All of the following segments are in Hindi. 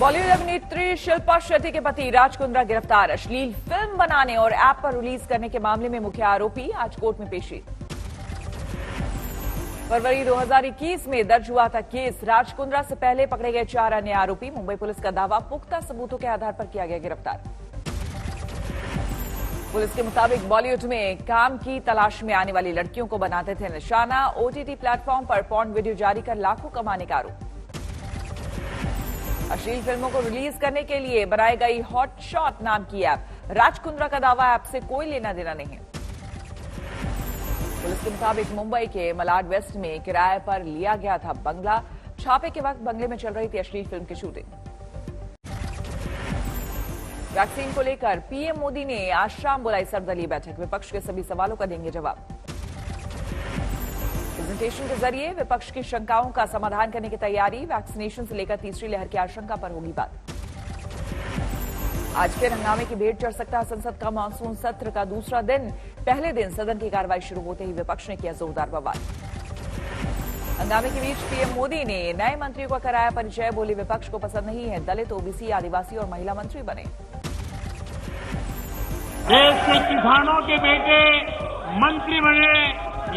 बॉलीवुड अभिनेत्री शिल्पा शेट्टी के पति राज कुंद्रा गिरफ्तार। अश्लील फिल्म बनाने और ऐप पर रिलीज करने के मामले में मुख्य आरोपी आज कोर्ट में पेशी। फरवरी 2021 में दर्ज हुआ था केस। राज कुंद्रा से पहले पकड़े गए 4 अन्य आरोपी। मुंबई पुलिस का दावा पुख्ता सबूतों के आधार पर किया गया गिरफ्तार। पुलिस के मुताबिक बॉलीवुड में काम की तलाश में आने वाली लड़कियों को बनाते थे निशाना। ओटीटी प्लेटफॉर्म पर पॉर्न वीडियो जारी कर लाखों कमाने का आरोप। अश्लील फिल्मों को रिलीज करने के लिए बनाई गई हॉट शॉट नाम की ऐप। राज कुंद्रा का दावा ऐप से कोई लेना देना नहीं है। पुलिस के मुताबिक मुंबई के मलाड वेस्ट में किराए पर लिया गया था बंगला। छापे के वक्त बंगले में चल रही थी अश्लील फिल्म की शूटिंग। वैक्सीन को लेकर पीएम मोदी ने आज शाम बुलाई सर्वदलीय बैठक। विपक्ष के सभी सवालों का देंगे जवाब। प्रेजेंटेशन के जरिए विपक्ष की शंकाओं का समाधान करने की तैयारी। वैक्सीनेशन से लेकर तीसरी लहर की आशंका पर होगी बात। आज फिर हंगामे की भेंट चढ़ सकता है संसद का मानसून सत्र का दूसरा दिन। पहले दिन सदन की कार्रवाई शुरू होते ही विपक्ष ने किया जोरदार बवाल। हंगामे के बीच पीएम मोदी ने नए मंत्रियों का कराया परिचय। बोले विपक्ष को पसंद नहीं है दलित, ओबीसी, आदिवासी और महिला मंत्री बने। देश के किसानों के बेटे मंत्री बने,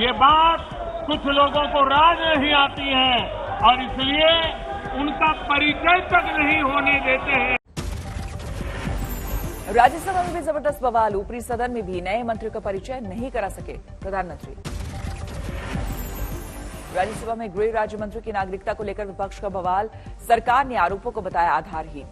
ये बात कुछ लोगों को राज नहीं आती है और इसलिए उनका परिचय तक नहीं होने देते हैं। राज्यसभा में भी जबरदस्त बवाल। ऊपरी सदन में भी नए मंत्रियों का परिचय नहीं करा सके प्रधानमंत्री। राज्यसभा में गृह राज्य मंत्री की नागरिकता को लेकर विपक्ष का बवाल। सरकार ने आरोपों को बताया आधारहीन।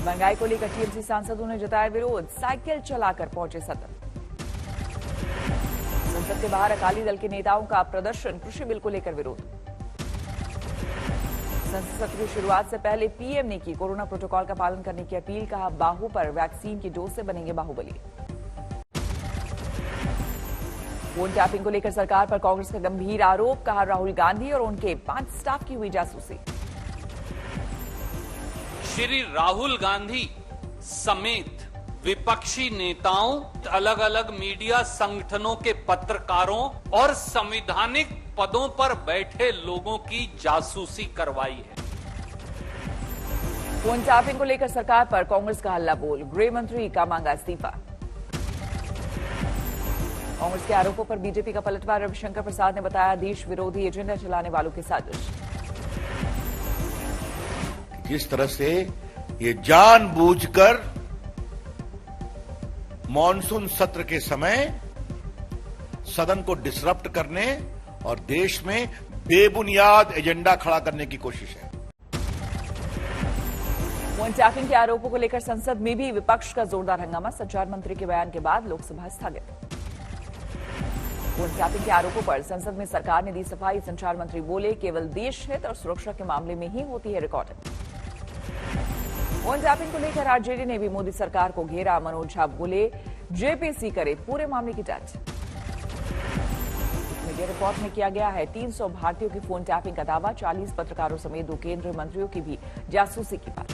महंगाई को लेकर टीएमसी सांसदों ने जताया विरोध। साइकिल चलाकर पहुंचे सदन। संसद के बाहर अकाली दल के नेताओं का प्रदर्शन। कृषि बिल को लेकर विरोध। संसद सत्र की शुरुआत से पहले पीएम ने की कोरोना प्रोटोकॉल का पालन करने की अपील। कहा बाहु पर वैक्सीन की डोज से बनेंगे बाहुबली। फोन टैपिंग को लेकर सरकार पर कांग्रेस का गंभीर आरोप। कहा राहुल गांधी और उनके 5 स्टाफ की हुई जासूसी। श्री राहुल गांधी समेत विपक्षी नेताओं, अलग अलग मीडिया संगठनों के पत्रकारों और संवैधानिक पदों पर बैठे लोगों की जासूसी करवाई है। फोन टैपिंग को लेकर सरकार पर कांग्रेस का हल्ला बोल। गृह मंत्री का मांगा इस्तीफा। कांग्रेस के आरोपों पर बीजेपी का पलटवार। रविशंकर प्रसाद ने बताया देश विरोधी एजेंडा चलाने वालों की साजिश। जिस तरह से ये जानबूझकर मॉनसून सत्र के समय सदन को डिसरप्ट करने और देश में बेबुनियाद एजेंडा खड़ा करने की कोशिश है। फोन टैपिंग के आरोपों को लेकर संसद में भी विपक्ष का जोरदार हंगामा। संचार मंत्री के बयान के बाद लोकसभा स्थगित। फोन टैपिंग के आरोपों पर संसद में सरकार ने दी सफाई। संचार मंत्री बोले केवल देश हित और सुरक्षा के मामले में ही होती है रिकॉर्डिंग। फोन टैपिंग को लेकर आरजेडी ने भी मोदी सरकार को घेरा। मनोज झा बोले जेपीसी करे पूरे मामले की जांच। मीडिया रिपोर्ट में किया गया है 300 भारतीयों की फोन टैपिंग का दावा। 40 पत्रकारों समेत 2 केंद्रीय मंत्रियों की भी जासूसी की बात।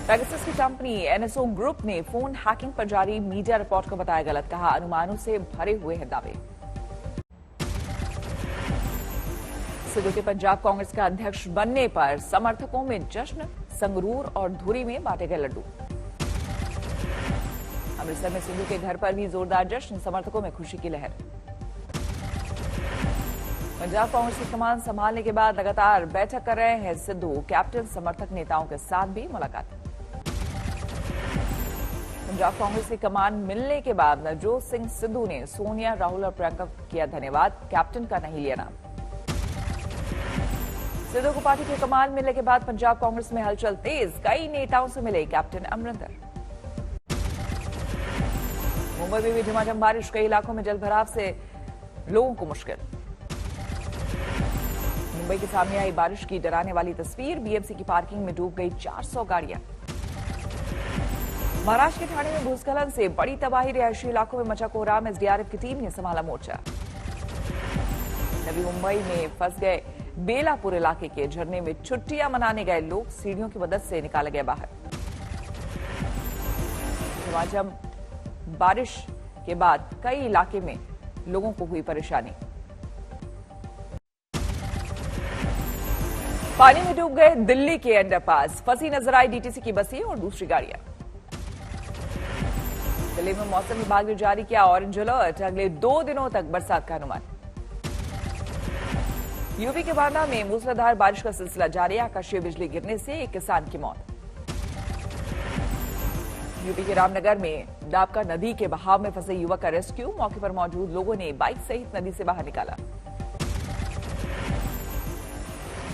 पेगासस की कंपनी एनएसओ ग्रुप ने फोन हैकिंग पर जारी मीडिया रिपोर्ट को बताया गलत। कहा अनुमानों से भरे हुए हैं दावे। सिद्धू के पंजाब कांग्रेस का अध्यक्ष बनने पर समर्थकों में जश्न। संगरूर और धुरी में बांटे गए लड्डू। अमृतसर में सिद्धू के घर पर भी जोरदार जश्न। समर्थकों में खुशी की लहर। पंजाब कांग्रेस की कमान संभालने के बाद लगातार बैठक कर रहे हैं सिद्धू। कैप्टन समर्थक नेताओं के साथ भी मुलाकात। पंजाब कांग्रेस की कमान मिलने के बाद नवजोत सिंह सिद्धू ने सोनिया, राहुल और प्रियंका को किया धन्यवाद। कैप्टन का नहीं लिया नाम। सिद्धू को पार्टी की कमान मिलने के बाद पंजाब कांग्रेस में हलचल तेज। कई नेताओं से मिले कैप्टन अमरिंदर। मुंबई में भी झमाझम बारिश। कई इलाकों में जलभराव से लोगों को मुश्किल। मुंबई के सामने आई बारिश की डराने वाली तस्वीर। बीएमसी की पार्किंग में डूब गई 400 गाड़ियां। महाराष्ट्र के ठाणे में भूस्खलन से बड़ी तबाही। रिहायशी इलाकों में मचा कोहराम। एसडीआरएफ की टीम ने संभाला मोर्चा। नवी मुंबई में फंस गए बेलापुर इलाके के झरने में छुट्टियां मनाने गए लोग सीढ़ियों की मदद से निकाले गए बाहर। झमाझम बारिश के बाद कई इलाके में लोगों को हुई परेशानी। पानी में डूब गए दिल्ली के अंडरपास, फंसी नजर आई डीटीसी की बसें और दूसरी गाड़ियां। दिल्ली में मौसम विभाग ने जारी किया ऑरेंज अलर्ट, अगले 2 दिनों तक बरसात का अनुमान। यूपी के बांदा में मूसलाधार बारिश का सिलसिला जारी, आकाशीय बिजली गिरने से एक किसान की मौत। यूपी के रामनगर में दाबका नदी के बहाव में फंसे युवक का रेस्क्यू, मौके पर मौजूद लोगों ने बाइक सहित नदी से बाहर निकाला।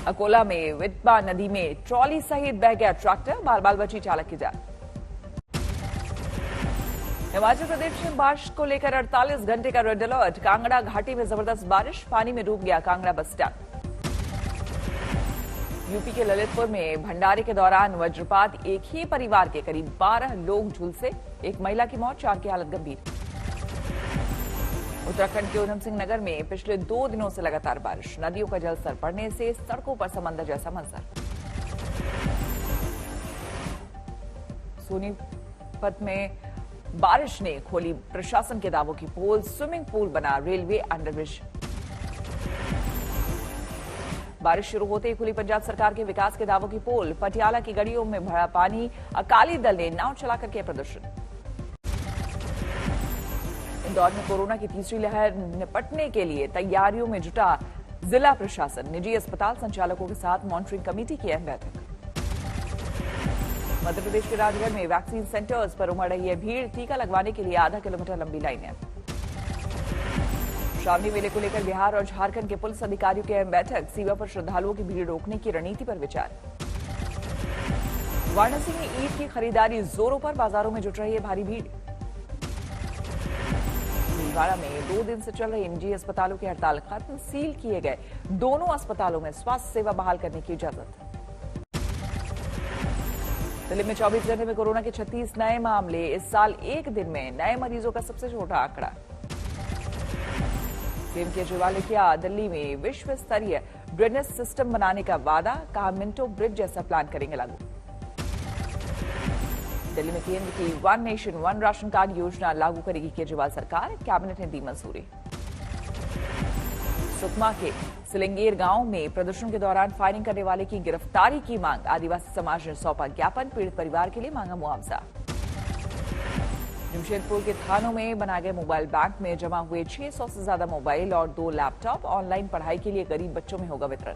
अकोला में विटबा नदी में ट्रॉली सहित बह गया ट्रैक्टर, बाल बाल बची चालक की जान। हिमाचल प्रदेश में बारिश को लेकर 48 घंटे का रेड अलर्ट, कांगड़ा घाटी में जबरदस्त बारिश, पानी में डूब गया कांगड़ा बस स्टैंड। यूपी के ललितपुर में भंडारे के दौरान वज्रपात, एक ही परिवार के करीब 12 लोग झुलसे, एक महिला की मौत, 4 की हालत गंभीर। उत्तराखंड के उधम सिंह नगर में पिछले 2 दिनों से लगातार बारिश, नदियों का जलस्तर बढ़ने से सड़कों पर समंदर जैसा मंजर। सोनीपत में बारिश ने खोली प्रशासन के दावों की पोल, स्विमिंग पूल बना रेलवे अंडरब्रिज। बारिश शुरू होते ही खुली पंजाब सरकार के विकास के दावों की पोल, पटियाला की गड़ियों में भरा पानी, अकाली दल ने नाव चलाकर किया प्रदर्शन। इंदौर में कोरोना की तीसरी लहर निपटने के लिए तैयारियों में जुटा जिला प्रशासन, निजी अस्पताल संचालकों के साथ मॉनिटरिंग कमेटी की अहम बैठक। मध्य प्रदेश के राजगढ़ में वैक्सीन सेंटर्स पर उमड़ रही है भीड़, टीका लगवाने के लिए आधा किलोमीटर लंबी लाइनें। श्रावणी मेले को लेकर बिहार और झारखंड के पुलिस अधिकारियों की अहम बैठक, सीमा पर श्रद्धालुओं की भीड़ रोकने की रणनीति पर विचार। वाराणसी में ईद की खरीदारी जोरों पर, बाजारों में जुट रही है भारी भीड़। भीलवाड़ा में 2 दिन से चल रही निजी अस्पतालों की हड़ताल खत्म, सील किए गए दोनों अस्पतालों में स्वास्थ्य सेवा बहाल करने की इजाजत। दिल्ली में 24 घंटे में कोरोना के 36 नए मामले, इस साल एक दिन में नए मरीजों का सबसे छोटा आंकड़ा। सीएम केजरीवाल ने किया दिल्ली में विश्व स्तरीय ड्रेनेज सिस्टम बनाने का वादा, कहा मिंटो ब्रिज जैसा प्लान करेंगे लागू। दिल्ली में केंद्र की 1 नेशन 1 राशन कार्ड योजना लागू करेगी केजरीवाल सरकार, कैबिनेट ने दी मंजूरी। सुकमा के सिलंगेर गांव में प्रदर्शन के दौरान फायरिंग करने वाले की गिरफ्तारी की मांग, आदिवासी समाज ने सौंपा ज्ञापन, पीड़ित परिवार के लिए मांगा मुआवजा। जमशेदपुर के थानों में बनाए गए मोबाइल बैंक में जमा हुए 600 से ज्यादा मोबाइल और 2 लैपटॉप, ऑनलाइन पढ़ाई के लिए गरीब बच्चों में होगा वितरण।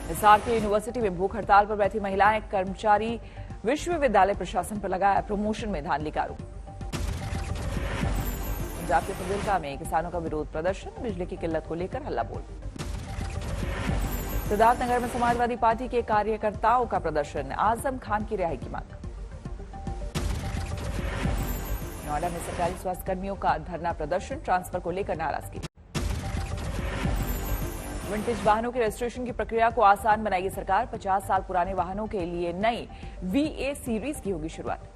हिसार की यूनिवर्सिटी में भूख हड़ताल पर बैठी महिलाएं, कर्मचारी विश्वविद्यालय प्रशासन पर लगाया प्रमोशन में धांधली का आरोप। पंजाब के फजीलका में किसानों का विरोध प्रदर्शन, बिजली की किल्लत को लेकर हल्ला बोल। सिद्धार्थनगर में समाजवादी पार्टी के कार्यकर्ताओं का प्रदर्शन, आजम खान की रिहाई की मांग। नोएडा में सरकारी स्वास्थ्य कर्मियों का धरना प्रदर्शन, ट्रांसफर को लेकर नाराजगी। विंटेज वाहनों के रजिस्ट्रेशन की प्रक्रिया को आसान बनाएगी सरकार, 50 साल पुराने वाहनों के लिए नई VA सीरीज की होगी शुरुआत।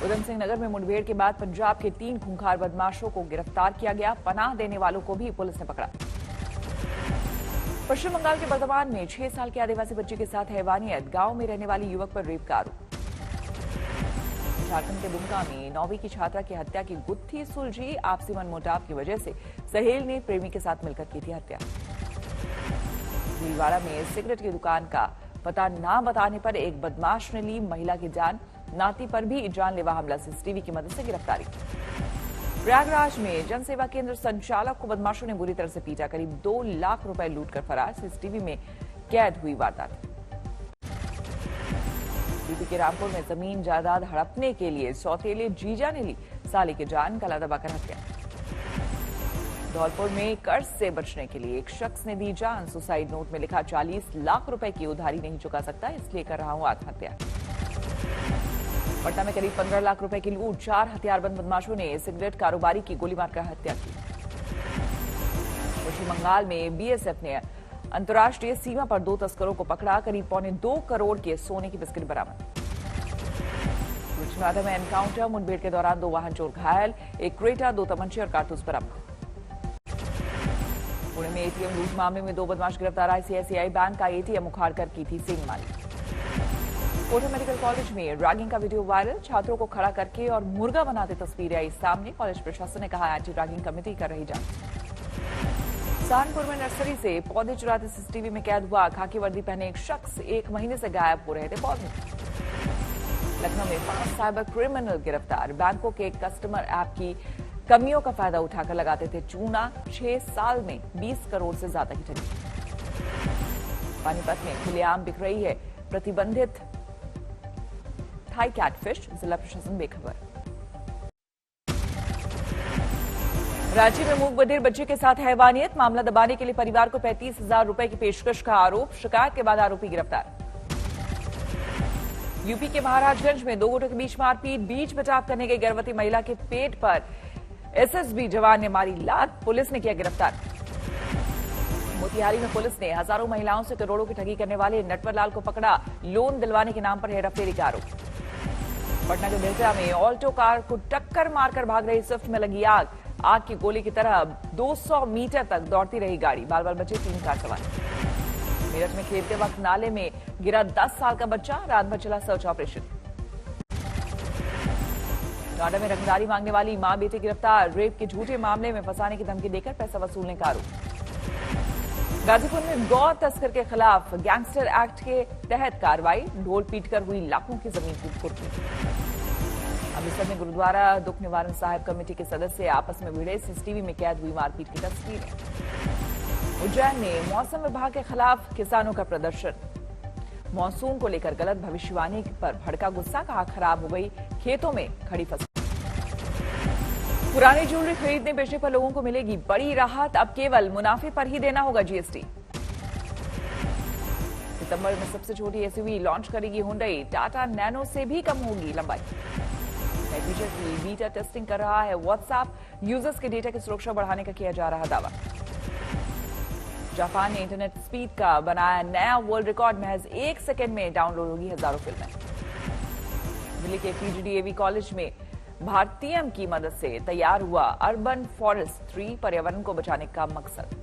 उधम सिंह नगर में मुठभेड़ के बाद पंजाब के 3 खूंखार बदमाशों को गिरफ्तार किया गया, पनाह देने वालों को भी पुलिस ने पकड़ा। पश्चिम बंगाल के बर्धमान में 6 साल की आदिवासी बच्ची के साथ हैवानियत, गांव में रहने वाली युवक पर रेप का आरोप। झारखंड के दुमका में 9वीं की छात्रा की हत्या की गुत्थी सुलझी, आपसी मनमुटाव की वजह से सहेल ने प्रेमी के साथ मिलकर की थी हत्या। भीलवाड़ा में सिगरेट की दुकान का पता न बताने पर एक बदमाश ने ली महिला की जान, नाती पर भी जानलेवा हमला, सीसीटीवी की मदद से गिरफ्तारी। प्रयागराज में जनसेवा केंद्र संचालक को बदमाशों ने बुरी तरह से पीटा, करीब 2 लाख रुपए लूटकर फरार, सीसीटीवी में कैद हुई वारदात। यूपी के रामपुर में जमीन जायदाद हड़पने के लिए सौतेले जीजा ने ली साली की जान, गला दबाकर हत्या। धौलपुर में कर्ज से बचने के लिए एक शख्स ने दी जान, सुसाइड नोट में लिखा 40 लाख रुपए की उधारी नहीं चुका सकता, इसलिए कर रहा हूं आत्महत्या। पटना में करीब 15 लाख रुपए की लूट, 4 हथियारबंद बदमाशों ने सिगरेट कारोबारी की गोली मारकर हत्या की। पश्चिम बंगाल में BSF ने अंतर्राष्ट्रीय सीमा पर 2 तस्करों को पकड़ा, करीब 2.25 करोड़ के सोने की बिस्किट बरामद। रुचनादा में एनकाउंटर, मुठभेड़ के दौरान 2 वाहन चोर घायल, एक क्रेटा, 2 तमंचे और कारतूस बरामद। पुणे में ATM लूट मामले में 2 बदमाश गिरफ्तार, ICICI बैंक का ATM उखाड़कर की थी सेंधमारी। कोटा मेडिकल कॉलेज में रैगिंग का वीडियो वायरल, छात्रों को खड़ा करके और मुर्गा बनाते तस्वीरें आई सामने, कॉलेज प्रशासन ने कहा एंटी रैगिंग कमेटी कर रही जांच। सहारनपुर में नर्सरी से पौधे चुराते सीसीटीवी में कैद हुआ। खाकी वर्दी पहने एक शख्स 1 महीने से गायब हो रहे थे पौधे। लखनऊ में 5 साइबर क्रिमिनल गिरफ्तार। बैंकों के कस्टमर ऐप की कमियों का फायदा उठाकर लगाते थे चूना। 6 साल में 20 करोड़ से ज्यादा की ठगी। पानीपत में खुलेआम बिक रही है प्रतिबंधित थाई कैटफिश। जिला प्रशासन बेखबर। रांची में मूक बधिर बच्चे के साथ हैवानियत। मामला दबाने के लिए परिवार को 35,000 रुपए की पेशकश का आरोप। शिकायत के बाद आरोपी गिरफ्तार। यूपी के महाराजगंज में 2 गुटों के बीच मारपीट। बीच बचाव करने गई गर्भवती महिला के पेट पर एसएसबी जवान ने मारी लात। पुलिस ने किया गिरफ्तार। मोतिहारी में पुलिस ने हजारों महिलाओं से करोड़ों की ठगी करने वाले नटवरलाल को पकड़ा। लोन दिलवाने के नाम पर हेराफेरी का आरोप। पटना के बिहटा में ऑल्टो कार को टक्कर मारकर भाग रही स्विफ्ट में लगी आग। आग की गोली की तरह 200 मीटर तक दौड़ती रही गाड़ी। बाल बाल बचे 3 कार सवार। मेरठ में खेलते वक्त नाले में गिरा 10 साल का बच्चा। रात भर चला सर्च ऑपरेशन। नोएडा में रंगदारी मांगने वाली मां बेटे गिरफ्तार। रेप के झूठे मामले में फंसाने की धमकी देकर पैसा वसूलने का आरोप। गाजीपुर में गौ तस्कर के खिलाफ गैंगस्टर एक्ट के तहत कार्रवाई। ढोल पीटकर हुई लाखों की जमीन की कुर्की। अमृतसर में गुरुद्वारा दुख निवारण साहिब कमेटी के सदस्य आपस में भिड़े। सीसीटीवी में कैद हुई मारपीट की तस्वीरें। उज्जैन में मौसम विभाग के खिलाफ किसानों का प्रदर्शन। मानसून को लेकर गलत भविष्यवाणी पर भड़का गुस्सा। कहा खराब हो गई खेतों में खड़ी फसल। पुरानी ज्वेलरी खरीदने बेचने पर लोगों को मिलेगी बड़ी राहत। अब केवल मुनाफे पर ही देना होगा जीएसटी। सितंबर में सबसे छोटी एसयूवी लॉन्च करेगी हुंडई। टाटा नैनो से भी कम होगी लंबाई। नए फीचर की बीटा टेस्टिंग कर रहा है व्हाट्सएप। यूजर्स के डेटा की सुरक्षा बढ़ाने का किया जा रहा दावा। जापान ने इंटरनेट स्पीड का बनाया नया वर्ल्ड रिकॉर्ड। महज 1 सेकेंड में डाउनलोड होगी हजारों फिल्में। दिल्ली के पीजीडीएवी कॉलेज में भारतीयम की मदद से तैयार हुआ अर्बन फॉरेस्ट 3। पर्यावरण को बचाने का मकसद।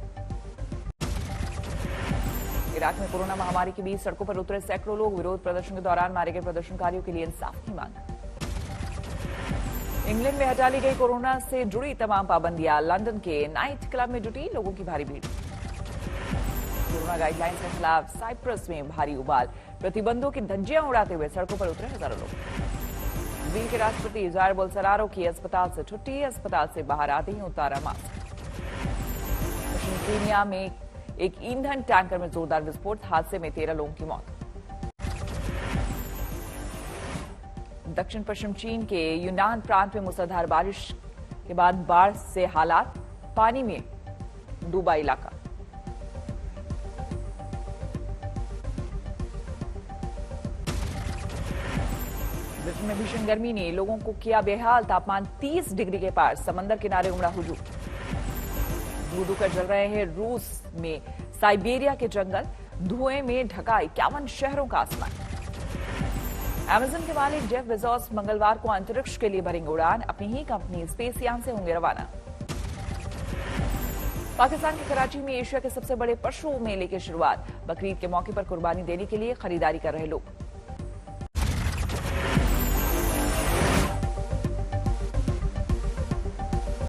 इराक में कोरोना महामारी के बीच सड़कों पर उतरे सैकड़ों लोग। विरोध प्रदर्शन के दौरान मारे गए प्रदर्शनकारियों के लिए इंसाफ की मांग। इंग्लैंड में हटा ली गई कोरोना से जुड़ी तमाम पाबंदियां। लंदन के नाइट क्लब में जुटी लोगों की भारी भीड़। कोरोना गाइडलाइंस के खिलाफ साइप्रस में भारी उबाल। प्रतिबंधों की धज्जियां उड़ाते हुए सड़कों पर उतरे हजारों लोग। ब्राजील के राष्ट्रपति जायर बोल्सोनारो की अस्पताल से छुट्टी। अस्पताल से बाहर आते ही उतारा मास्क। पश्चिमी कीनिया में एक ईंधन टैंकर में जोरदार विस्फोट। हादसे में 13 लोगों की मौत। दक्षिण पश्चिम चीन के यूनान प्रांत में मूसलाधार बारिश के बाद बाढ़ से हालात। पानी में डूबा इलाका। ब्रिटेन में भीषण गर्मी ने लोगों को किया बेहाल। तापमान 30 डिग्री के पार। समंदर किनारे उमड़ा हुजूम। धू कर जल रहे हैं रूस में साइबेरिया के जंगल। धुएं में ढका 51 शहरों का आसमान। अमेजन के मालिक जेफ बेजोस मंगलवार को अंतरिक्ष के लिए भरेंगे उड़ान। अपनी ही कंपनी स्पेसयान से होंगे रवाना। पाकिस्तान के कराची में एशिया के सबसे बड़े पशु मेले की शुरुआत। बकरीद के मौके पर कुर्बानी देने के लिए खरीदारी कर रहे लोग।